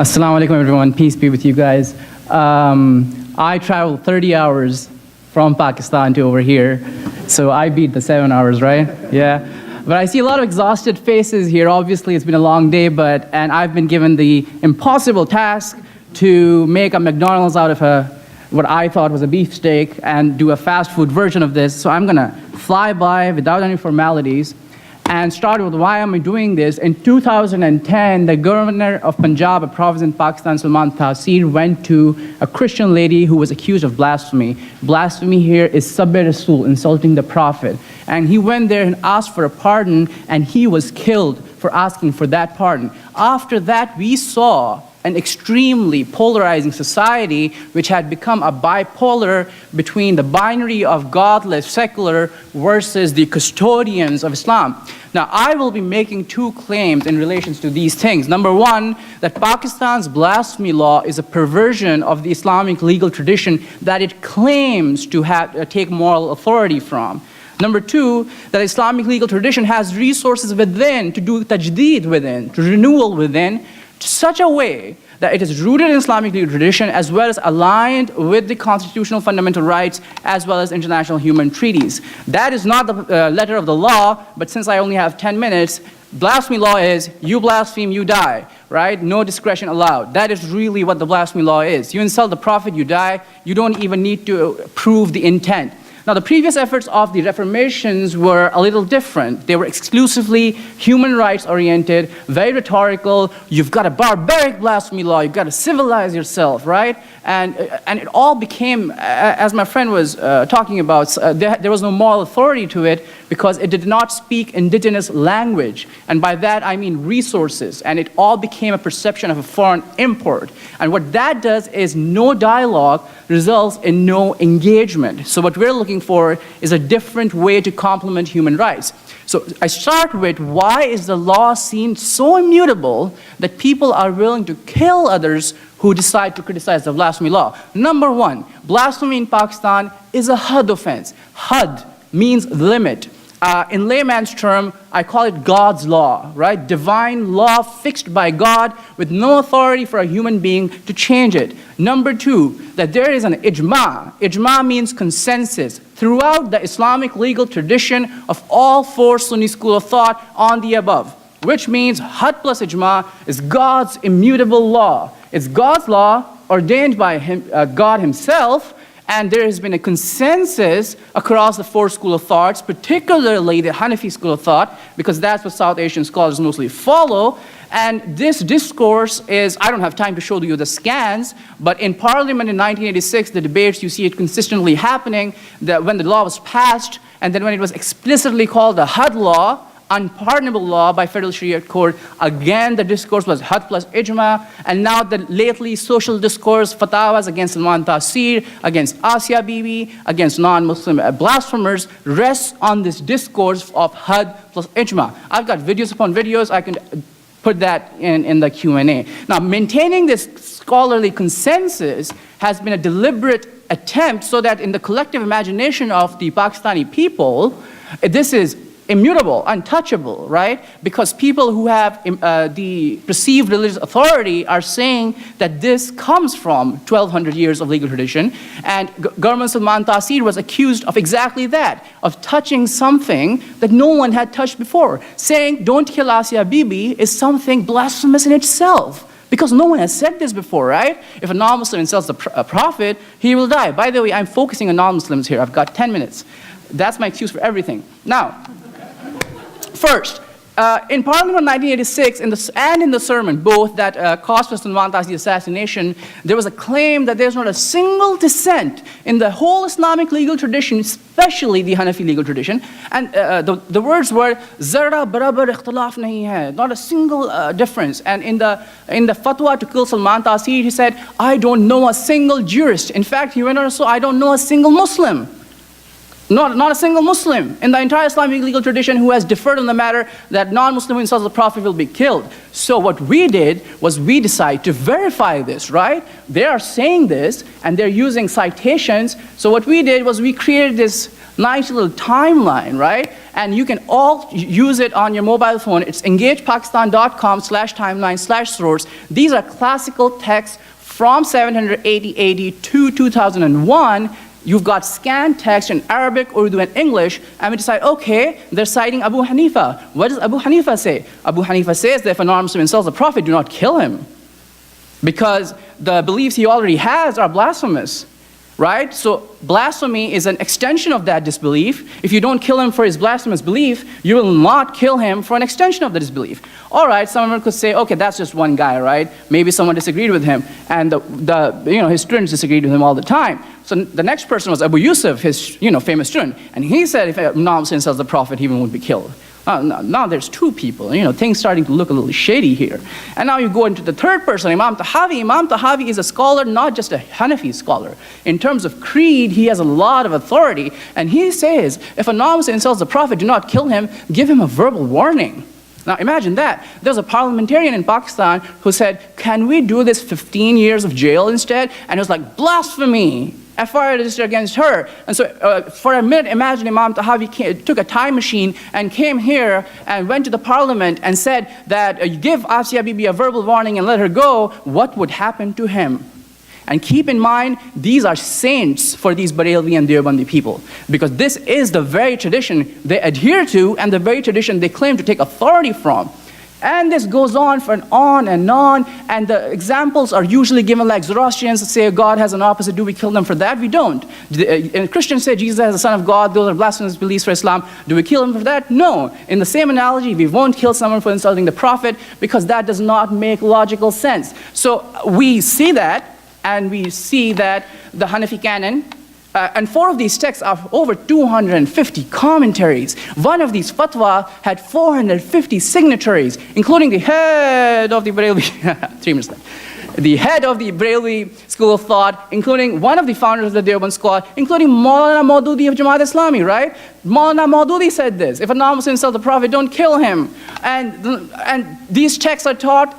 Assalamu alaikum everyone, peace be with you guys. I traveled 30 hours from Pakistan to over here, so I beat the 7 hours, right? Yeah. But I see a lot of exhausted faces here. Obviously it's been a long day, and I've been given the impossible task to make a McDonald's out of what I thought was a beefsteak and do a fast food version of this. So I'm gonna fly by without any formalities and start with why am I doing this. In 2010, the governor of Punjab, a province in Pakistan, Salman Taseer, went to a Christian lady who was accused of blasphemy. Blasphemy here is sabbe Rasul, insulting the Prophet. And he went there and asked for a pardon, and he was killed for asking for that pardon. After that, we saw an extremely polarizing society which had become a bipolar between the binary of godless, secular versus the custodians of Islam. Now, I will be making two claims in relation to these things. Number one, that Pakistan's blasphemy law is a perversion of the Islamic legal tradition that it claims to take moral authority from. Number two, that Islamic legal tradition has resources within to do tajdeed within, to renewal within, such a way that it is rooted in Islamic legal tradition as well as aligned with the constitutional fundamental rights as well as international human treaties. That is not the letter of the law, but since I only have 10 minutes, blasphemy law is you blaspheme, you die, right? No discretion allowed. That is really what the blasphemy law is. You insult the Prophet, you die. You don't even need to prove the intent. Now, the previous efforts of the reformations were a little different. They were exclusively human rights oriented, very rhetorical. You've got a barbaric blasphemy law, you've got to civilize yourself, right? And it all became, as my friend was talking about, there was no moral authority to it because it did not speak indigenous language. And by that I mean resources. And it all became a perception of a foreign import. And what that does is no dialogue results in no engagement. So what we're looking for is a different way to complement human rights. So I start with, why is the law seen so immutable that people are willing to kill others who decide to criticize the blasphemy law? Number one, blasphemy in Pakistan is a had offense. Had means limit. In layman's term, I call it God's law, right? Divine law fixed by God with no authority for a human being to change it. Number two, that there is an ijma. Ijma means consensus throughout the Islamic legal tradition of all four Sunni school of thought on the above, which means had plus ijma is God's immutable law. It's God's law ordained by God himself, and there has been a consensus across the four school of thoughts, particularly the Hanafi school of thought, because that's what South Asian scholars mostly follow. And this discourse is, I don't have time to show you the scans, but in Parliament in 1986, the debates, you see it consistently happening, that when the law was passed, and then when it was explicitly called the had law, unpardonable law by Federal Sharia Court, again the discourse was had plus ijma, and now the lately social discourse, fatwas against Salman Taseer, against Asia Bibi, against non-Muslim blasphemers, rests on this discourse of had plus ijma. I've got videos upon videos, I can put that in the Q&A. Now, maintaining this scholarly consensus has been a deliberate attempt so that in the collective imagination of the Pakistani people, this is immutable, untouchable, right? Because people who have the perceived religious authority are saying that this comes from 1200 years of legal tradition, and Governor Salman Taseer was accused of exactly that, of touching something that no one had touched before. Saying, don't kill Asia Bibi is something blasphemous in itself, because no one has said this before, right? If a non-Muslim insults a prophet, he will die. By the way, I'm focusing on non-Muslims here. I've got 10 minutes. That's my excuse for everything. Now, first, in Parliament in 1986 and in the sermon, both that caused for Salman Taseer's assassination, there was a claim that there's not a single dissent in the whole Islamic legal tradition, especially the Hanafi legal tradition. And the words were, "Zara barabar ikhtilaf nahi hai," not a single difference. And in the fatwa to kill Salman Taseer, he said, I don't know a single jurist. In fact, he went on to say, I don't know a single Muslim. Not a single Muslim in the entire Islamic legal tradition who has differed on the matter that non-Muslim who insults the Prophet will be killed. So what we did was we decided to verify this, right? They are saying this and they're using citations. So what we did was we created this nice little timeline, right? And you can all use it on your mobile phone. It's engagepakistan.com/timeline/source. These are classical texts from 780 AD to 2001. You've got scanned text in Arabic, Urdu, and English, and we decide, okay, they're citing Abu Hanifa. What does Abu Hanifa say? Abu Hanifa says that if a non-Muslim insults the Prophet, do not kill him, because the beliefs he already has are blasphemous, right? So blasphemy is an extension of that disbelief. If you don't kill him for his blasphemous belief, you will not kill him for an extension of the disbelief. All right, someone could say, okay, that's just one guy, right? Maybe someone disagreed with him, and his students disagreed with him all the time. So the next person was Abu Yusuf, his famous student, and he said if a non-Muslim insults the Prophet, he won't be killed. Now there's two people, things starting to look a little shady here. And now you go into the third person, Imam Tahawi. Imam Tahawi is a scholar, not just a Hanafi scholar. In terms of creed, he has a lot of authority. And he says, if a non-Muslim insults the Prophet, do not kill him, give him a verbal warning. Now imagine that. There's a parliamentarian in Pakistan who said, can we do this 15 years of jail instead? And it was like, blasphemy. FIR registered against her. And so for a minute, imagine Imam Tahawi took a time machine and came here and went to the parliament and said that give Asya Bibi a verbal warning and let her go. What would happen to him? And keep in mind, these are saints for these Barelvi and Deobandi people, because this is the very tradition they adhere to and the very tradition they claim to take authority from. And this goes on and on, and the examples are usually given like Zoroastrians say God has an opposite. Do we kill them for that? We don't. And Christians say Jesus is the Son of God. Those are blasphemous beliefs for Islam. Do we kill them for that? No. In the same analogy, we won't kill someone for insulting the Prophet, because that does not make logical sense. So we see that, and we see that the Hanafi canon, and 4 of these texts are over 250 commentaries. One of these fatwa had 450 signatories, including the head of the Barelvi, 3 minutes left. The head of the Barelvi school of thought, including one of the founders of the Deoband squad, including Maulana Maududi of Jamaat Islami, right? Maulana Maududi said this: if a non-Muslim insults the Prophet, don't kill him. And these texts are taught,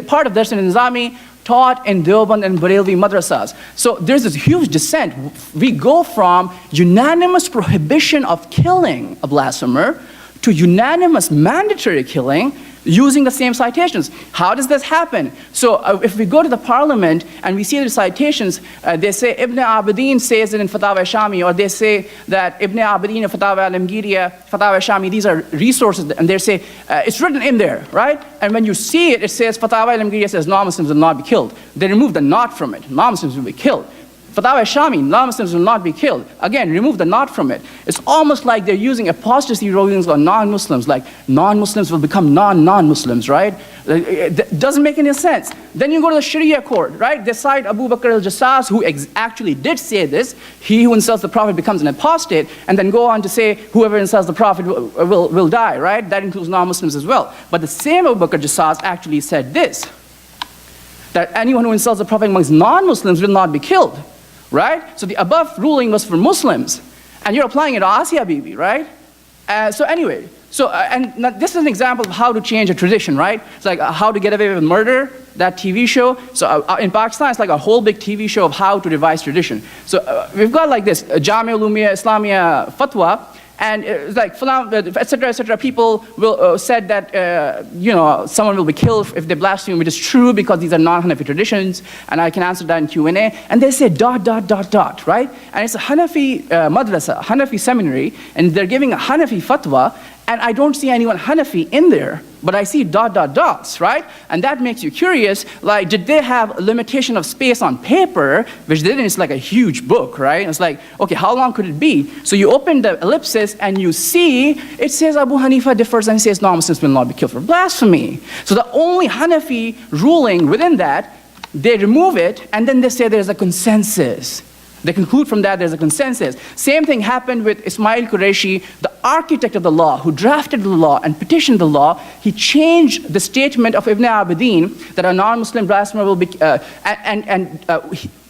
part of Darshan Nizami, taught in Deoband and Barelvi madrasas. So there's this huge descent. We go from unanimous prohibition of killing a blasphemer to unanimous mandatory killing using the same citations. How does this happen? So if we go to the parliament and we see the citations, they say Ibn Abidin says it in Fatawa Shami, or they say that Ibn Abidin of Fatawa al-Amgiriya, Fatawa Shami, these are resources, and they say it's written in there, right? And when you see it, it says Fatawa al-Amgiriya says non-Muslims will not be killed. They remove the not from it. Non-Muslims will be killed. Fatawa Shami, non-Muslims will not be killed. Again, remove the not from it. It's almost like they're using apostasy rulings on non-Muslims, like non-Muslims will become non-Muslims, right? It doesn't make any sense. Then you go to the Sharia court, right? They cite Abu Bakr al-Jassas, who actually did say this. He who insults the Prophet becomes an apostate, and then go on to say whoever insults the Prophet will die, right? That includes non-Muslims as well. But the same Abu Bakr al-Jassas actually said this, that anyone who insults the Prophet amongst non-Muslims will not be killed. Right? So the above ruling was for Muslims, and you're applying it to Asya Bibi, right? So anyway, and this is an example of how to change a tradition, right? It's like How to Get Away with Murder, that TV show. So in Pakistan, it's like a whole big TV show of how to revise tradition. So we've got like this, Jami Ulumia Islamia Fatwa, and it's like, etc. People will said that someone will be killed if they blaspheme, which is true because these are non-Hanafi traditions, and I can answer that in Q&A. And they say ... right? And it's a Hanafi madrasa, Hanafi seminary, and they're giving a Hanafi fatwa, and I don't see anyone Hanafi in there, but I see ... right? And that makes you curious, like, did they have a limitation of space on paper, which they didn't? It's like a huge book, right? It's like, okay, how long could it be? So you open the ellipsis and you see, it says Abu Hanifa differs and says non-Muslims will not be killed for blasphemy. So the only Hanafi ruling within that, they remove it, and then they say there's a consensus. They conclude from that there's a consensus. Same thing happened with Ismail Qureshi, the architect of the law, who drafted the law and petitioned the law. He changed the statement of Ibn Abidin that a non-Muslim blasphemer will be, Ibn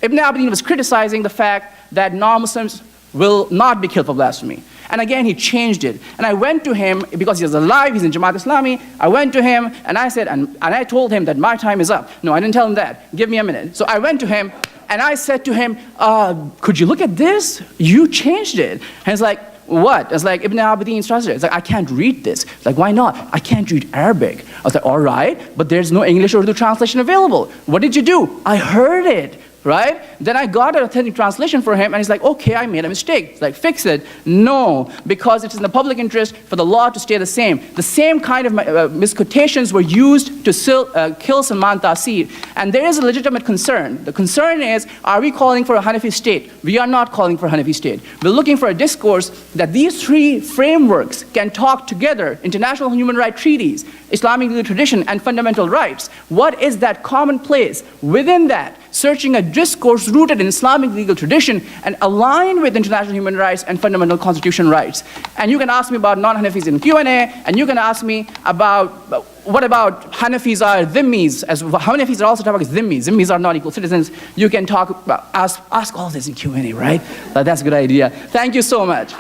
Abidin was criticizing the fact that non-Muslims will not be killed for blasphemy. And again, he changed it. And I went to him, because he was alive, he's in Jamaat Islami. I went to him, and I said, and I told him that my time is up. No, I didn't tell him that. Give me a minute. So I went to him, and I said to him, could you look at this? You changed it. And he's like, what? I was like, Ibn Abidin's translation. It's like, I can't read this. It's like, why not? I can't read Arabic. I was like, all right, but there's no English or Urdu translation available. What did you do? I heard it. Right? Then I got an authentic translation for him, and he's like, okay, I made a mistake. It's like, fix it. No, because it's in the public interest for the law to stay the same. The same kind of misquotations were used to kill Salman Taseer, and there is a legitimate concern. The concern is, are we calling for a Hanafi state? We are not calling for a Hanafi state. We're looking for a discourse that these three frameworks can talk together: international human rights treaties, Islamic legal tradition, and fundamental rights. What is that common place within that? Searching a discourse rooted in Islamic legal tradition and aligned with international human rights and fundamental constitution rights. And you can ask me about non-Hanafis in Q&A, and you can ask me about, what about Hanafis are dhimmis, as Hanafis are also talking about dhimmis. Dhimmis are not equal citizens. You can talk about, ask all this in Q&A, right? That's a good idea. Thank you so much.